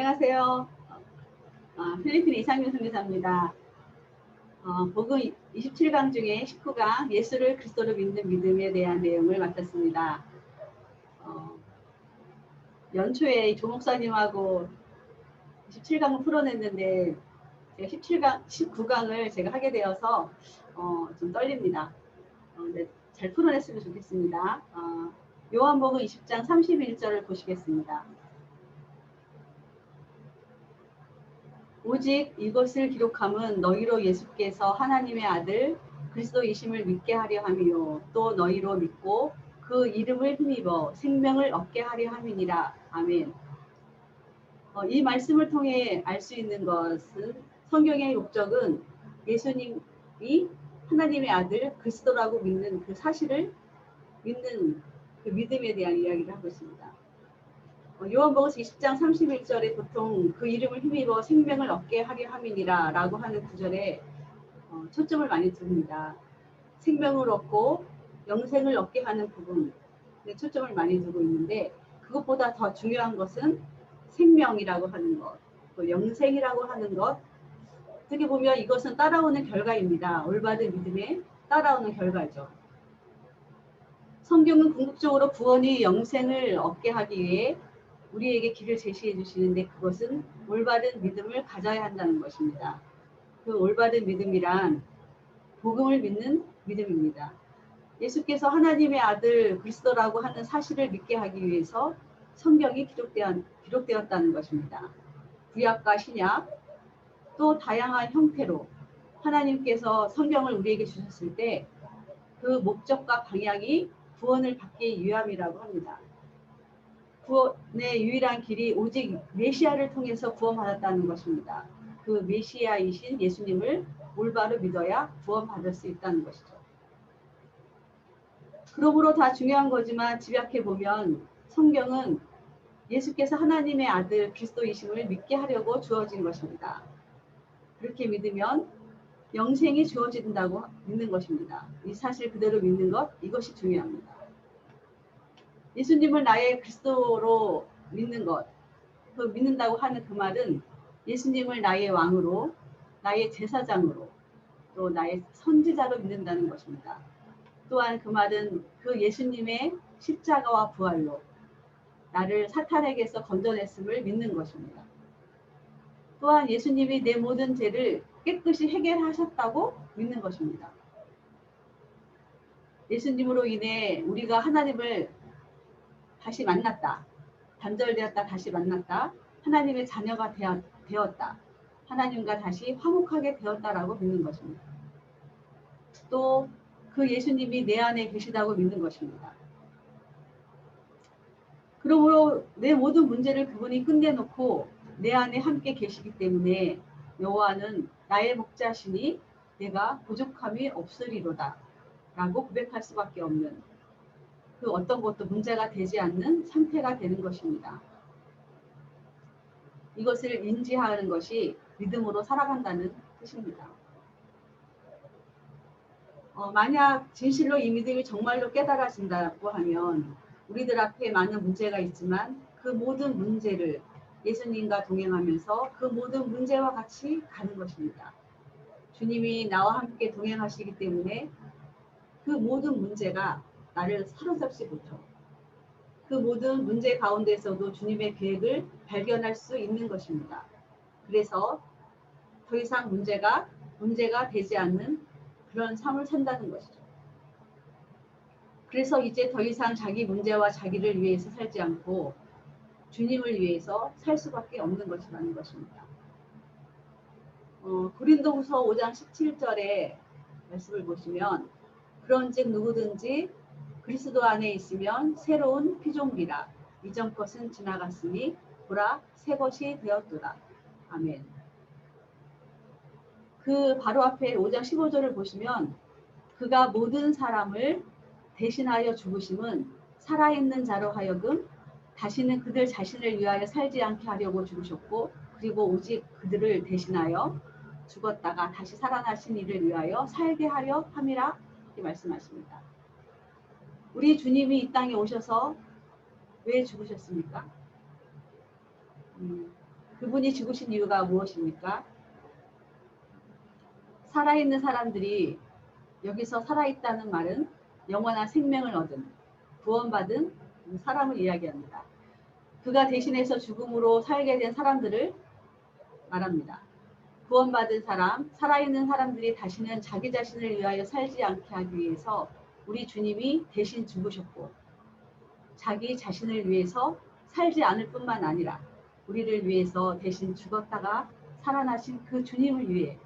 안녕하세요. 필리핀 이상윤 선교사입니다. 복음 27강 중에 19강 예수를 그리스도로 믿는 믿음에 대한 내용을 맡았습니다. 연초에 조 목사님하고 27강을 풀어냈는데 제가 17강, 19강을 제가 하게 되어서 좀 떨립니다. 네, 잘 풀어냈으면 좋겠습니다. 요한복음 20장 31절을 보시겠습니다. 오직 이것을 기록함은 너희로 예수께서 하나님의 아들 그리스도이심을 믿게 하려 함이요 또 너희로 믿고 그 이름을 힘입어 생명을 얻게 하려 함이니라. 아멘. 이 말씀을 통해 알 수 있는 것은 성경의 목적은 예수님이 하나님의 아들 그리스도라고 믿는 그 사실을 믿는 그 믿음에 대한 이야기를 하고 있습니다. 요한복음 20장 31절에 보통 그 이름을 힘입어 생명을 얻게 하려 함이니라 라고 하는 구절에 초점을 많이 둡니다. 생명을 얻고 영생을 얻게 하는 부분에 초점을 많이 두고 있는데, 그것보다 더 중요한 것은 생명이라고 하는 것, 또 영생이라고 하는 것, 어떻게 보면 이것은 따라오는 결과입니다. 올바른 믿음에 따라오는 결과죠. 성경은 궁극적으로 구원이 영생을 얻게 하기 위해 우리에게 길을 제시해 주시는데, 그것은 올바른 믿음을 가져야 한다는 것입니다. 그 올바른 믿음이란 복음을 믿는 믿음입니다. 예수께서 하나님의 아들 그리스도라고 하는 사실을 믿게 하기 위해서 성경이 기록되었다는 것입니다. 구약과 신약, 또 다양한 형태로 하나님께서 성경을 우리에게 주셨을 때 그 목적과 방향이 구원을 받기 위함이라고 합니다. 구원의 유일한 길이 오직 메시아를 통해서 구원받았다는 것입니다. 그 메시아이신 예수님을 올바로 믿어야 구원받을 수 있다는 것이죠. 그러므로 다 중요한 거지만 집약해 보면 성경은 예수께서 하나님의 아들 그리스도이심을 믿게 하려고 주어진 것입니다. 그렇게 믿으면 영생이 주어진다고 믿는 것입니다. 이 사실 그대로 믿는 것, 이것이 중요합니다. 예수님을 나의 그리스도로 믿는 것, 그 믿는다고 하는 그 말은 예수님을 나의 왕으로, 나의 제사장으로, 또 나의 선지자로 믿는다는 것입니다. 또한 그 말은 그 예수님의 십자가와 부활로 나를 사탄에게서 건져냈음을 믿는 것입니다. 또한 예수님이 내 모든 죄를 깨끗이 해결하셨다고 믿는 것입니다. 예수님으로 인해 우리가 하나님을 다시 만났다. 단절되었다 다시 만났다. 하나님의 자녀가 되었다. 하나님과 다시 화목하게 되었다라고 믿는 것입니다. 또 그 예수님이 내 안에 계시다고 믿는 것입니다. 그러므로 내 모든 문제를 그분이 끝내놓고 내 안에 함께 계시기 때문에 여호와는 나의 목자시니 내가 부족함이 없으리로다 라고 고백할 수밖에 없는, 그 어떤 것도 문제가 되지 않는 상태가 되는 것입니다. 이것을 인지하는 것이 믿음으로 살아간다는 뜻입니다. 만약 진실로 이 믿음이 정말로 깨달아진다고 하면 우리들 앞에 많은 문제가 있지만 그 모든 문제를 예수님과 동행하면서 그 모든 문제와 같이 가는 것입니다. 주님이 나와 함께 동행하시기 때문에 그 모든 문제가 나를 사로잡지 못하고 그 모든 문제 가운데서도 주님의 계획을 발견할 수 있는 것입니다. 그래서 더 이상 문제가 되지 않는 그런 삶을 산다는 것이죠. 그래서 이제 더 이상 자기 문제와 자기를 위해서 살지 않고 주님을 위해서 살 수밖에 없는 것이라는 것입니다. 고린도후서 5장 17절의 말씀을 보시면 그런즉 누구든지 그리스도 안에 있으면 새로운 피조물이라 이전 것은 지나갔으니 보라 새 것이 되었도다. 아멘. 그 바로 앞에 5장 15절을 보시면 그가 모든 사람을 대신하여 죽으심은 살아있는 자로 하여금 다시는 그들 자신을 위하여 살지 않게 하려고 죽으셨고, 그리고 오직 그들을 대신하여 죽었다가 다시 살아나신 이를 위하여 살게 하려 함이라 이렇게 말씀하십니다. 우리 주님이 이 땅에 오셔서 왜 죽으셨습니까? 그분이 죽으신 이유가 무엇입니까? 살아있는 사람들이, 여기서 살아있다는 말은 영원한 생명을 얻은, 구원받은 사람을 이야기합니다. 그가 대신해서 죽음으로 살게 된 사람들을 말합니다. 구원받은 사람, 살아있는 사람들이 다시는 자기 자신을 위하여 살지 않게 하기 위해서 우리 주님이 대신 죽으셨고, 자기 자신을 위해서 살지 않을 뿐만 아니라 우리를 위해서 대신 죽었다가 살아나신 그 주님을 위해,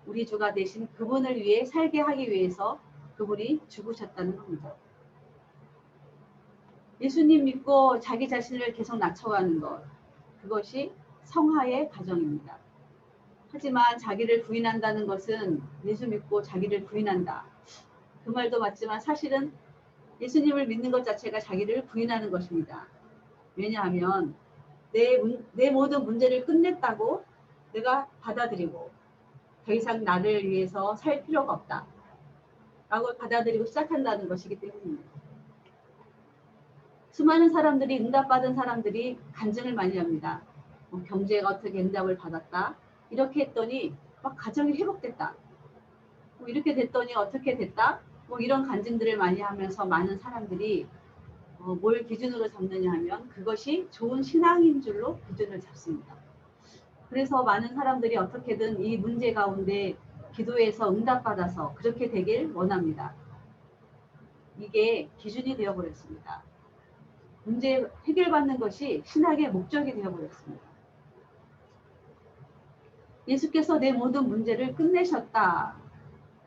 우리 주가 대신 그분을 위해 살게 하기 위해서 그분이 죽으셨다는 겁니다. 예수님 믿고 자기 자신을 계속 낮춰가는 것, 그것이 성화의 과정입니다. 하지만 자기를 부인한다는 것은, 예수 믿고 자기를 부인한다, 그 말도 맞지만 사실은 예수님을 믿는 것 자체가 자기를 부인하는 것입니다. 왜냐하면 내 모든 문제를 끝냈다고 내가 받아들이고 더 이상 나를 위해서 살 필요가 없다 라고 받아들이고 시작한다는 것이기 때문입니다. 수많은 사람들이, 응답받은 사람들이 간증을 많이 합니다. 경제가 어떻게 응답을 받았다, 이렇게 했더니 막 가정이 회복됐다, 이렇게 됐더니 어떻게 됐다, 이런 간증들을 많이 하면서 많은 사람들이 뭘 기준으로 잡느냐 하면 그것이 좋은 신앙인 줄로 기준을 잡습니다. 그래서 많은 사람들이 어떻게든 이 문제 가운데 기도해서 응답받아서 그렇게 되길 원합니다. 이게 기준이 되어버렸습니다. 문제 해결받는 것이 신학의 목적이 되어버렸습니다. 예수께서 내 모든 문제를 끝내셨다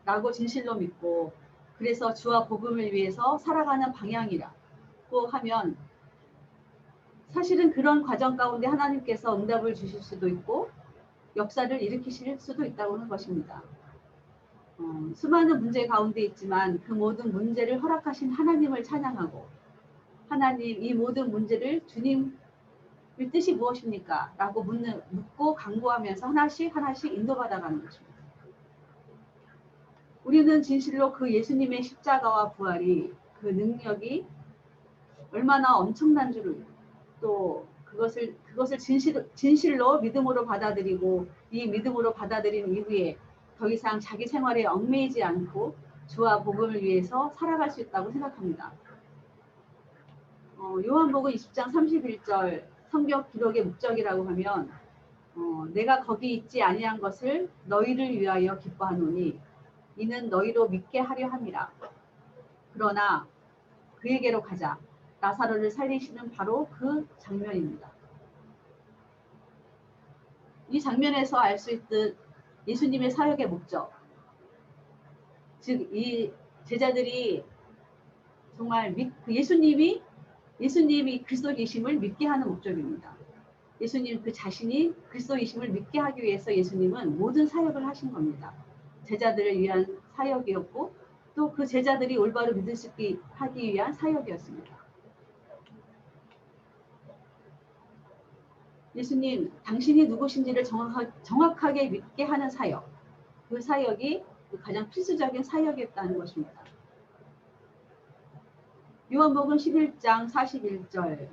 라고 진실로 믿고, 그래서 주와 복음을 위해서 살아가는 방향이라고 하면, 사실은 그런 과정 가운데 하나님께서 응답을 주실 수도 있고 역사를 일으키실 수도 있다고 하는 것입니다. 수많은 문제 가운데 있지만 그 모든 문제를 허락하신 하나님을 찬양하고, 하나님, 이 모든 문제를 주님의 뜻이 무엇입니까? 라고 묻고 강구하면서 하나씩 하나씩 인도받아가는 것입니다. 우리는 진실로 그 예수님의 십자가와 부활이, 그 능력이 얼마나 엄청난 줄을, 또 그것을 진실로 믿음으로 받아들이고, 이 믿음으로 받아들인 이후에 더 이상 자기 생활에 얽매이지 않고 주와 복음을 위해서 살아갈 수 있다고 생각합니다. 요한복음 20장 31절 성경 기록의 목적이라고 하면, 내가 거기 있지 아니한 것을 너희를 위하여 기뻐하노니 이는 너희로 믿게 하려 함이라. 그러나 그에게로 가자. 나사로를 살리시는 바로 그 장면입니다. 이 장면에서 알 수 있듯 예수님의 사역의 목적, 즉 이 제자들이 정말 예수님이 그리스도이심을 믿게 하는 목적입니다. 예수님 그 자신이 그리스도이심을 믿게 하기 위해서 예수님은 모든 사역을 하신 겁니다. 제자들을 위한 사역이었고, 또 그 제자들이 올바로 믿을 수 있게 하기 위한 사역이었습니다. 예수님, 당신이 누구신지를 정확하게 믿게 하는 사역, 그 사역이 가장 필수적인 사역이었다는 것입니다. 요한복음 11장 41절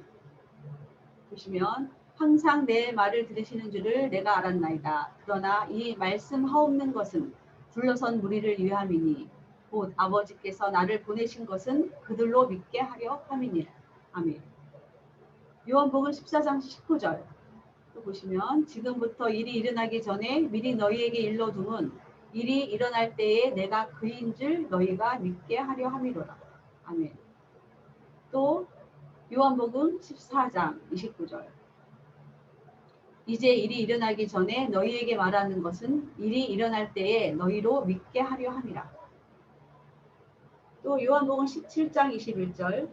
보시면, 항상 내 말을 들으시는 줄을 내가 알았나이다. 그러나 이 말씀하옵는 것은 불러선 무리를 위함이니 곧 아버지께서 나를 보내신 것은 그들로 믿게 하려 함이니라. 아멘. 요한복음 14장 19절 또 보시면, 지금부터 일이 일어나기 전에 미리 너희에게 일러둠은 일이 일어날 때에 내가 그인 줄 너희가 믿게 하려 함이로라. 아멘. 또 요한복음 14장 29절, 이제 일이 일어나기 전에 너희에게 말하는 것은 일이 일어날 때에 너희로 믿게 하려 함이라. 또 요한복음 17장 21절,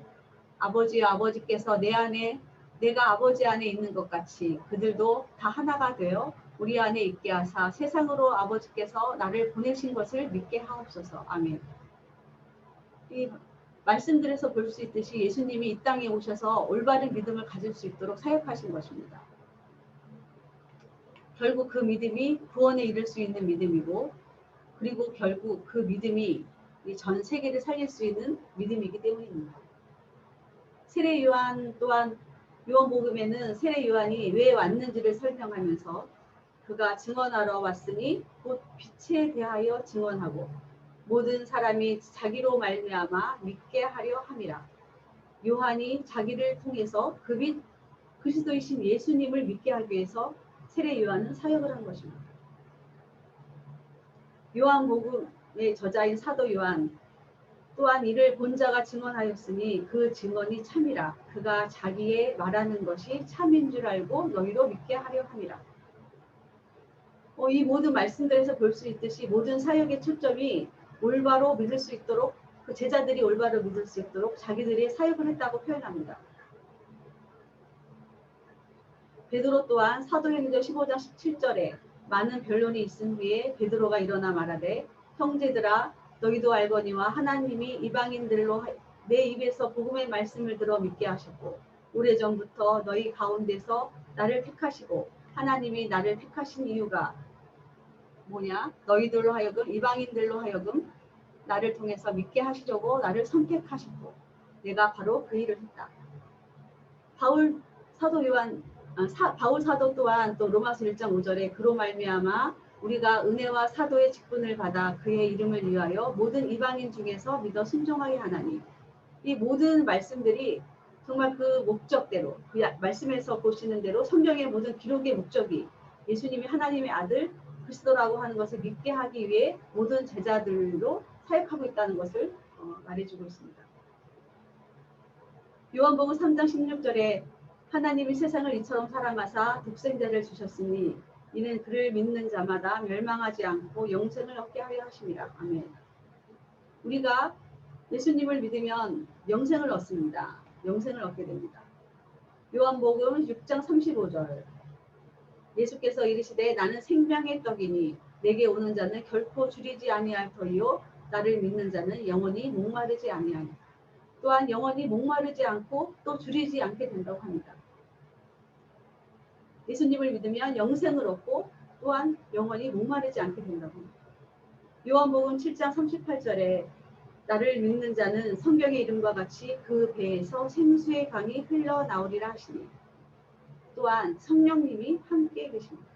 아버지와 아버지께서 내가 아버지 안에 있는 것 같이 그들도 다 하나가 되어 우리 안에 있게 하사 세상으로 아버지께서 나를 보내신 것을 믿게 하옵소서. 아멘. 이 말씀들에서 볼 수 있듯이 예수님이 이 땅에 오셔서 올바른 믿음을 가질 수 있도록 사역하신 것입니다. 결국 그 믿음이 구원에 이를 수 있는 믿음이고, 그리고 결국 그 믿음이 전 세계를 살릴 수 있는 믿음이기 때문입니다. 세례 요한 또한 요한복음에는 세례 요한이 왜 왔는지를 설명하면서 그가 증언하러 왔으니 곧 빛에 대하여 증언하고 모든 사람이 자기로 말미암아 믿게 하려 함이라. 요한이 자기를 통해서 그 빛 그리스도이신 예수님을 믿게 하기 위해서 세례 요한은 사역을 한 것입니다. 요한복음의 저자인 사도 요한 또한 이를 본 자가 증언하였으니 그 증언이 참이라. 그가 자기의 말하는 것이 참인 줄 알고 너희로 믿게 하려 함이라. 이 모든 말씀들에서 볼 수 있듯이 모든 사역의 초점이 올바로 믿을 수 있도록 그 제자들이 올바로 믿을 수 있도록 자기들이 사역을 했다고 표현합니다. 베드로 또한 사도행전 15장 17절에 많은 변론이 있은 후에 베드로가 일어나 말하되 형제들아 너희도 알거니와 하나님이 이방인들로 내 입에서 복음의 말씀을 들어 믿게 하셨고 오래전부터 너희 가운데서 나를 택하시고 하나님이 나를 택하신 이유가 뭐냐? 너희들로 하여금 이방인들로 하여금 나를 통해서 믿게 하시려고 나를 선택하셨고 내가 바로 그 일을 했다. 바울 사도 또한 또 로마서 1장 5절에 그로 말미암아 우리가 은혜와 사도의 직분을 받아 그의 이름을 위하여 모든 이방인 중에서 믿어 순종하게 하나니 이 모든 말씀들이 정말 그 목적대로 그 말씀에서 보시는 대로 성경의 모든 기록의 목적이 예수님이 하나님의 아들 그리스도라고 하는 것을 믿게 하기 위해 모든 제자들로 사역하고 있다는 것을 말해주고 있습니다. 요한복음 3장 16절에 하나님이 세상을 이처럼 사랑하사 독생자를 주셨으니 이는 그를 믿는 자마다 멸망하지 않고 영생을 얻게 하려 하심이라. 아멘. 우리가 예수님을 믿으면 영생을 얻습니다. 영생을 얻게 됩니다. 요한복음 6장 35절 예수께서 이르시되 나는 생명의 떡이니 내게 오는 자는 결코 줄이지 아니할 터이요 나를 믿는 자는 영원히 목마르지 아니하니 또한 영원히 목마르지 않고 또 줄이지 않게 된다고 합니다. 예수님을 믿으면 영생을 얻고 또한 영원히 목마르지 않게 된다고 합니다. 요한복음 7장 38절에 나를 믿는 자는 성경의 이름과 같이 그 배에서 생수의 강이 흘러나오리라 하시니 또한 성령님이 함께 계십니다.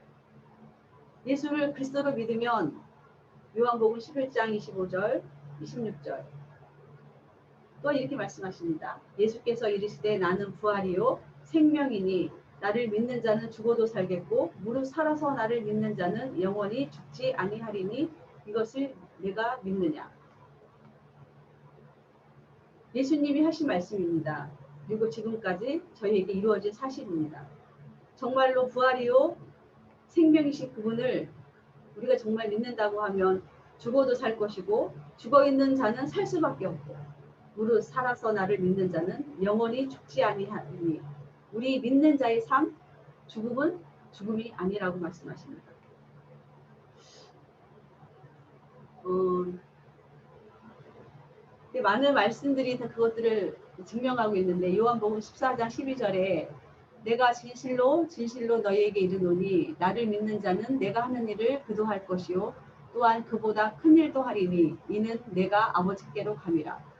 예수를 그리스도로 믿으면 요한복음 11장 25절 26절 또 이렇게 말씀하십니다. 예수께서 이르시되 나는 부활이요 생명이니 나를 믿는 자는 죽어도 살겠고 무릇 살아서 나를 믿는 자는 영원히 죽지 아니하리니 이것을 내가 믿느냐. 예수님이 하신 말씀입니다. 그리고 지금까지 저희에게 이루어진 사실입니다. 정말로 부활이요 생명이신 그분을 우리가 정말 믿는다고 하면 죽어도 살 것이고 죽어있는 자는 살 수밖에 없고 무릇 살아서 나를 믿는 자는 영원히 죽지 아니하리니 우리 믿는 자의 삶, 죽음은 죽음이 아니라고 말씀하십니다. 많은 말씀들이 다 그것들을 증명하고 있는데 요한복음 14장 12절에 내가 진실로 진실로 너희에게 이르노니 나를 믿는 자는 내가 하는 일을 그도 할 것이요 또한 그보다 큰 일도 하리니 이는 내가 아버지께로 감이라.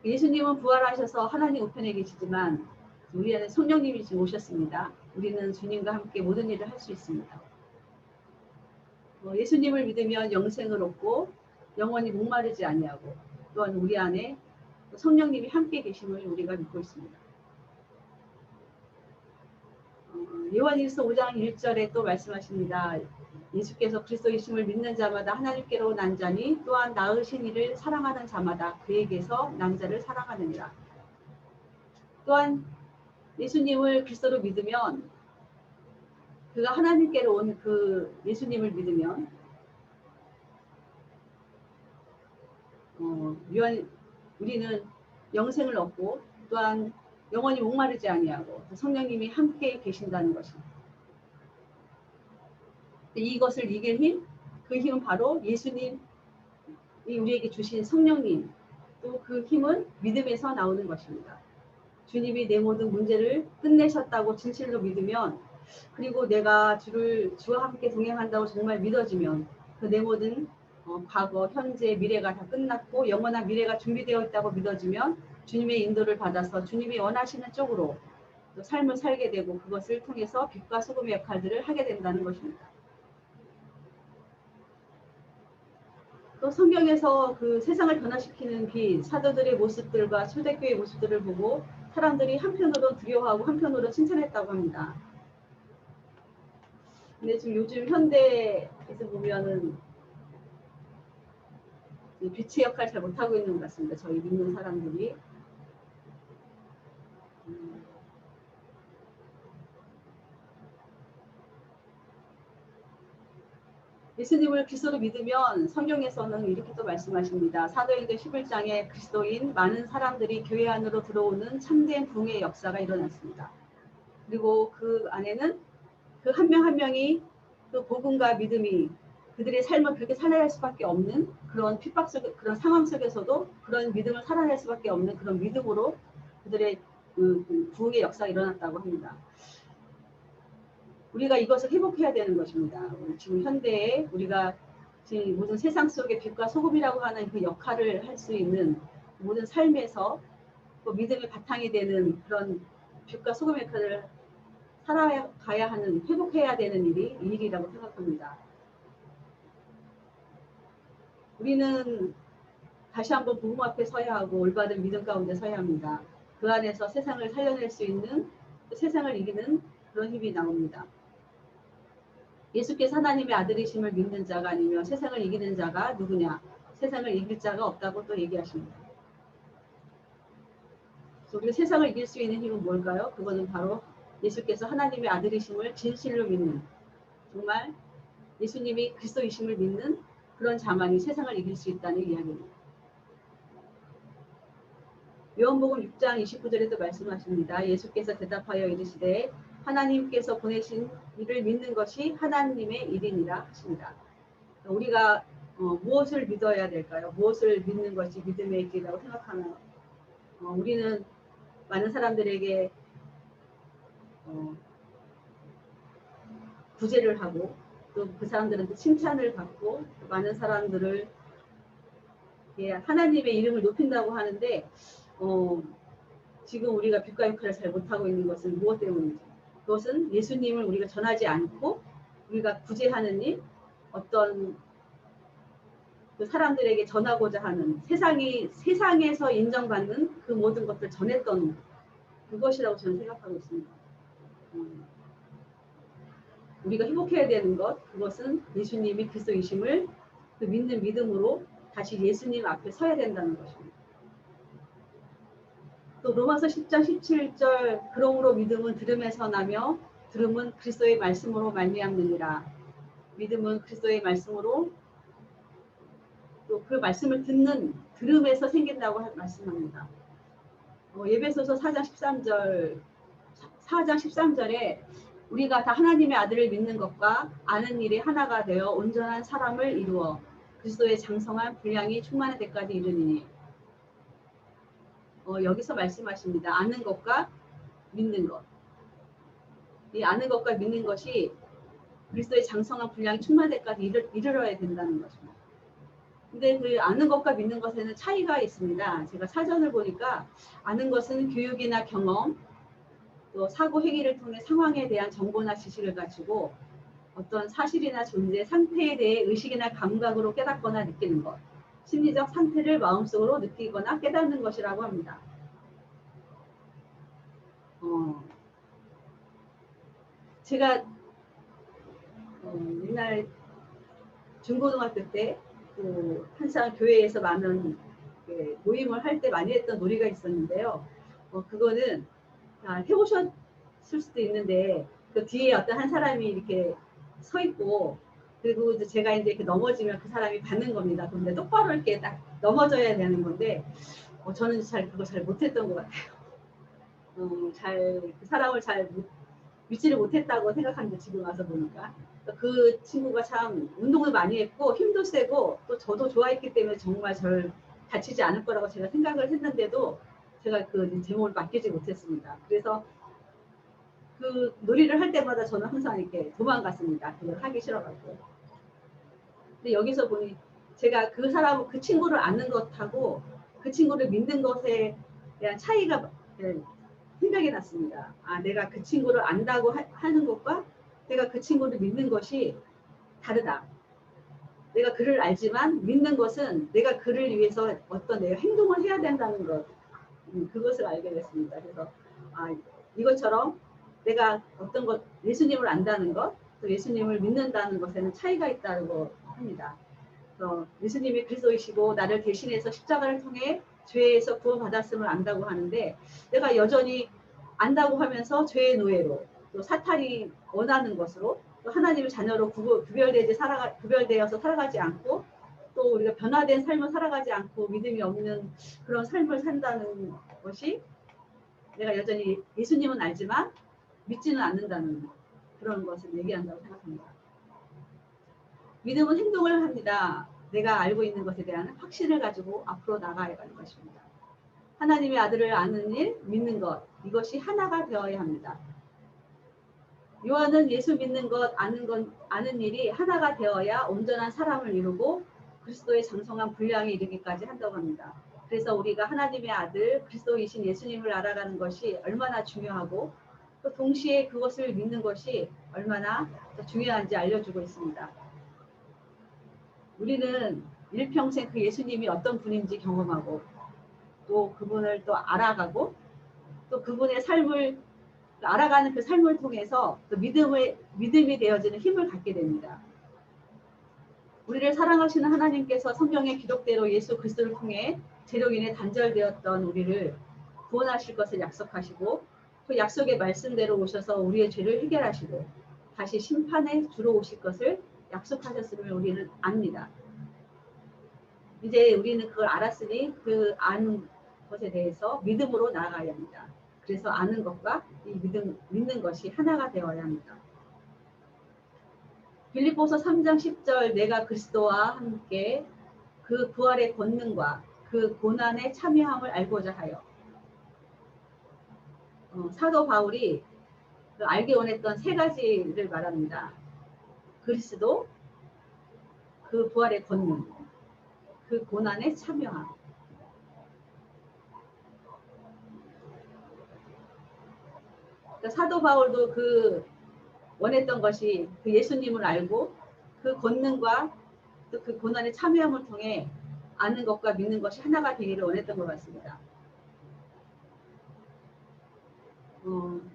예수님은 부활하셔서 하나님 우편에 계시지만 우리 안에 성령님이 지금 오셨습니다. 우리는 주님과 함께 모든 일을 할 수 있습니다. 예수님을 믿으면 영생을 얻고 영원히 목마르지 아니하고 또한 우리 안에 성령님이 함께 계심을 우리가 믿고 있습니다. 요한일서 5장 1절에 또 말씀하십니다. 예수께서 그리스도이심을 믿는 자마다 하나님께로 난 자니 또한 낳으신 이를 사랑하는 자마다 그에게서 난 자를 사랑하느니라. 또한 예수님을 그리스도로 믿으면 그가 하나님께로 온 그 예수님을 믿으면 우리는 영생을 얻고 또한 영원히 목마르지 아니하고 성령님이 함께 계신다는 것입니다. 이것을 이길 힘, 그 힘은 바로 예수님이 우리에게 주신 성령님, 또 그 힘은 믿음에서 나오는 것입니다. 주님이 내 모든 문제를 끝내셨다고 진실로 믿으면 그리고 내가 주와 함께 동행한다고 정말 믿어지면 그 내 모든 과거, 현재, 미래가 다 끝났고 영원한 미래가 준비되어 있다고 믿어지면 주님의 인도를 받아서 주님이 원하시는 쪽으로 또 삶을 살게 되고 그것을 통해서 빛과 소금의 역할들을 하게 된다는 것입니다. 또 성경에서 그 세상을 변화시키는 빛, 사도들의 모습들과 초대교회의 모습들을 보고 사람들이 한편으로 두려워하고 한편으로 칭찬했다고 합니다. 근데 지금 요즘 현대에서 보면은 빛의 역할을 잘 못하고 있는 것 같습니다. 저희 믿는 사람들이. 예수님을 그리스도로 믿으면 성경에서는 이렇게 또 말씀하십니다. 사도행전 11장에 그리스도인 많은 사람들이 교회 안으로 들어오는 참된 부흥의 역사가 일어났습니다. 그리고 그 안에는 그 한 명 한 명이 그 복음과 믿음이 그들의 삶을 그렇게 살아낼 수밖에 없는 그런 핍박 속 그런 상황 속에서도 그런 믿음을 살아낼 수밖에 없는 그런 믿음으로 그들의 그 부흥의 역사가 일어났다고 합니다. 우리가 이것을 회복해야 되는 것입니다. 지금 현대에 우리가 지금 모든 세상 속의 빛과 소금이라고 하는 그 역할을 할 수 있는 모든 삶에서 또 믿음의 바탕이 되는 그런 빛과 소금의 역할을 살아가야 하는, 회복해야 되는 일이 이 일이라고 생각합니다. 우리는 다시 한번 복음 앞에 서야 하고 올바른 믿음 가운데 서야 합니다. 그 안에서 세상을 살려낼 수 있는, 세상을 이기는 그런 힘이 나옵니다. 예수께서 하나님의 아들이심을 믿는 자가 아니면 세상을 이기는 자가 누구냐? 세상을 이길 자가 없다고 또 얘기하십니다. 그래서 우리가 세상을 이길 수 있는 힘은 뭘까요? 그거는 바로 예수께서 하나님의 아들이심을 진실로 믿는, 정말 예수님이 그리스도이심을 믿는 그런 자만이 세상을 이길 수 있다는 이야기입니다. 요한복음 6장 29절에도 말씀하십니다. 예수께서 대답하여 이르시되 하나님께서 보내신 이를 믿는 것이 하나님의 일이니라 하십니다. 우리가 무엇을 믿어야 될까요? 무엇을 믿는 것이 믿음의 길이라고 생각하나요? 우리는 많은 사람들에게 구제를 하고 또 그 사람들한테 칭찬을 받고 많은 사람들을 하나님의 이름을 높인다고 하는데 지금 우리가 빛과 역할을 잘 못하고 있는 것은 무엇 때문인지, 그것은 예수님을 우리가 전하지 않고 우리가 구제하는 일, 어떤 그 사람들에게 전하고자 하는 세상에서 인정받는 그 모든 것들을 전했던 그것이라고 저는 생각하고 있습니다. 우리가 회복해야 되는 것, 그것은 예수님이 그리스도이심을 그 믿는 믿음으로 다시 예수님 앞에 서야 된다는 것입니다. 또 로마서 10장 17절 그러므로 믿음은 들음에서 나며 들음은 그리스도의 말씀으로 말미암느니라. 믿음은 그리스도의 말씀으로 또 그 말씀을 들음에서 생긴다고 말씀합니다. 에베소서 4장 13절에 우리가 다 하나님의 아들을 믿는 것과 아는 일이 하나가 되어 온전한 사람을 이루어 그리스도의 장성한 분량이 충만할 때까지 이르니니, 여기서 말씀하십니다. 아는 것과 믿는 것. 이 아는 것과 믿는 것이 그리스도의 장성한 분량이 충만할 때까지 이르러야 된다는 것입니다. 근데 그 아는 것과 믿는 것에는 차이가 있습니다. 제가 사전을 보니까 아는 것은 교육이나 경험, 또 사고 행위를 통해 상황에 대한 정보나 지식을 가지고 어떤 사실이나 존재, 상태에 대해 의식이나 감각으로 깨닫거나 느끼는 것, 심리적 상태를 마음속으로 느끼거나 깨닫는 것이라고 합니다. 제가 옛날 중고등학교 때 항상 교회에서 많은 모임을 할 때 많이 했던 놀이가 있었는데요. 그거는 해보셨을 수도 있는데 그 뒤에 어떤 한 사람이 이렇게 서 있고, 그리고 이제 제가 이제 이렇게 넘어지면 그 사람이 받는 겁니다. 그런데 똑바로 이렇게 딱 넘어져야 되는 건데 저는 그거 잘 못했던 것 같아요. 그 사람을 잘 믿지를 못했다고 생각하는데 지금 와서 보니까 그 친구가 참 운동을 많이 했고 힘도 세고 또 저도 좋아했기 때문에 정말 저를 다치지 않을 거라고 제가 생각을 했는데도 제가 그 제목을 맡기지 못했습니다. 그래서 그 놀이를 할 때마다 저는 항상 이렇게 도망갔습니다. 그걸 하기 싫어가지고. 근데 여기서 보니 제가 그 친구를 아는 것하고 그 친구를 믿는 것에 대한 차이가 생각이 났습니다. 아, 내가 그 친구를 안다고 하는 것과 내가 그 친구를 믿는 것이 다르다. 내가 그를 알지만 믿는 것은 내가 그를 위해서 어떤 내가 행동을 해야 된다는 것, 그것을 알게 됐습니다. 그래서 아, 이것처럼 내가 어떤 것, 예수님을 안다는 것, 또 예수님을 믿는다는 것에는 차이가 있다고 합니다. 그래서 예수님이 그리스도이시고 나를 대신해서 십자가를 통해 죄에서 구원받았음을 안다고 하는데, 내가 여전히 안다고 하면서 죄의 노예로, 또 사탄이 원하는 것으로, 또 하나님의 자녀로 구별되어서 살아가지 않고, 또 우리가 변화된 삶을 살아가지 않고 믿음이 없는 그런 삶을 산다는 것이, 내가 여전히 예수님은 알지만 믿지는 않는다는 그런 것을 얘기한다고 생각합니다. 믿음은 행동을 합니다. 내가 알고 있는 것에 대한 확신을 가지고 앞으로 나가야 하는 것입니다. 하나님의 아들을 아는 일, 믿는 것, 이것이 하나가 되어야 합니다. 요한은 예수 믿는 것, 아는 일이 하나가 되어야 온전한 사람을 이루고 그리스도의 장성한 분량에 이르기까지 한다고 합니다. 그래서 우리가 하나님의 아들, 그리스도이신 예수님을 알아가는 것이 얼마나 중요하고, 또 동시에 그것을 믿는 것이 얼마나 중요한지 알려주고 있습니다. 우리는 일평생 그 예수님이 어떤 분인지 경험하고, 또 그분을 또 알아가고, 또 그분의 삶을 알아가는 그 삶을 통해서 또 믿음이 되어지는 힘을 갖게 됩니다. 우리를 사랑하시는 하나님께서 성경의 기록대로 예수 그리스도를 통해 죄로 인해 단절되었던 우리를 구원하실 것을 약속하시고, 그 약속의 말씀대로 오셔서 우리의 죄를 해결하시고 다시 심판에 주러 오실 것을 약속하셨음을 우리는 압니다. 이제 우리는 그걸 알았으니 그 아는 것에 대해서 믿음으로 나아가야 합니다. 그래서 아는 것과 이 믿는 것이 하나가 되어야 합니다. 빌립보서 3장 10절, 내가 그리스도와 함께 그 부활의 권능과 그 고난에 참여함을 알고자 하여. 사도 바울이 알기 원했던 세 가지를 말합니다. 그리스도, 그 부활의 권능, 그 고난에 참여함. 그러니까 사도 바울도 그 원했던 것이 그 예수님을 알고 그 권능과 또 그 고난에 참여함을 통해 아는 것과 믿는 것이 하나가 되기를 원했던 것 같습니다.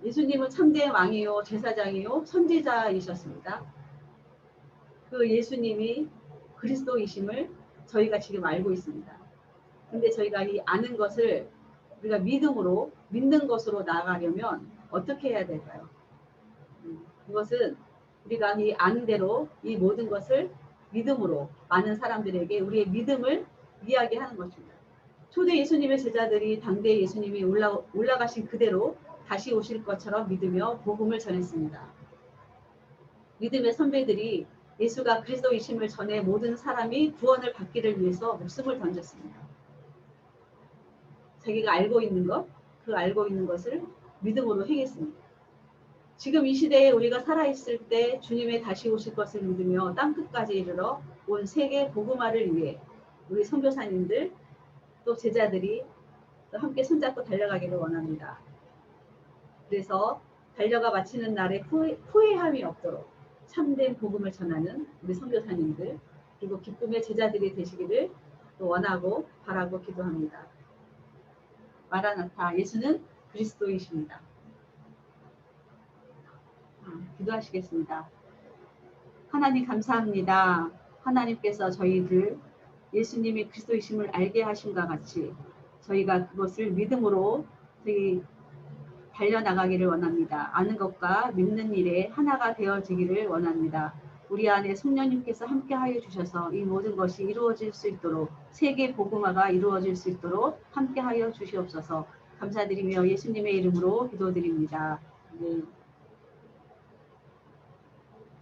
예수님은 참된 왕이요, 제사장이요, 선지자이셨습니다. 그 예수님이 그리스도이심을 저희가 지금 알고 있습니다. 근데 저희가 이 아는 것을 우리가 믿는 것으로 나아가려면 어떻게 해야 될까요? 그것은 우리가 이 아는 대로 이 모든 것을 믿음으로 많은 사람들에게 우리의 믿음을 이야기하는 것입니다. 초대 예수님의 제자들이 당대 예수님이 올라가신 그대로 다시 오실 것처럼 믿으며 복음을 전했습니다. 믿음의 선배들이 예수가 그리스도이심을 전해 모든 사람이 구원을 받기를 위해서 목숨을 던졌습니다. 자기가 알고 있는 것, 그 알고 있는 것을 믿음으로 행했습니다. 지금 이 시대에 우리가 살아있을 때 주님의 다시 오실 것을 믿으며 땅끝까지 이르러 온 세계 복음화를 위해 우리 선교사님들 또 제자들이 또 함께 손잡고 달려가기를 원합니다. 그래서 달려가 마치는 날에 후회함이 없도록 참된 복음을 전하는 우리 선교사님들 그리고 기쁨의 제자들이 되시기를 또 원하고 바라고 기도합니다. 마라나타, 예수는 그리스도이십니다. 기도하시겠습니다. 하나님 감사합니다. 하나님께서 저희들 예수님이 그리스도이심을 알게 하심과 같이 저희가 그것을 믿음으로 저희 달려나가기를 원합니다. 아는 것과 믿는 일에 하나가 되어지기를 원합니다. 우리 안에 성령님께서 함께하여 주셔서 이 모든 것이 이루어질 수 있도록 세계 복음화가 이루어질 수 있도록 함께하여 주시옵소서. 감사드리며 예수님의 이름으로 기도드립니다. 네.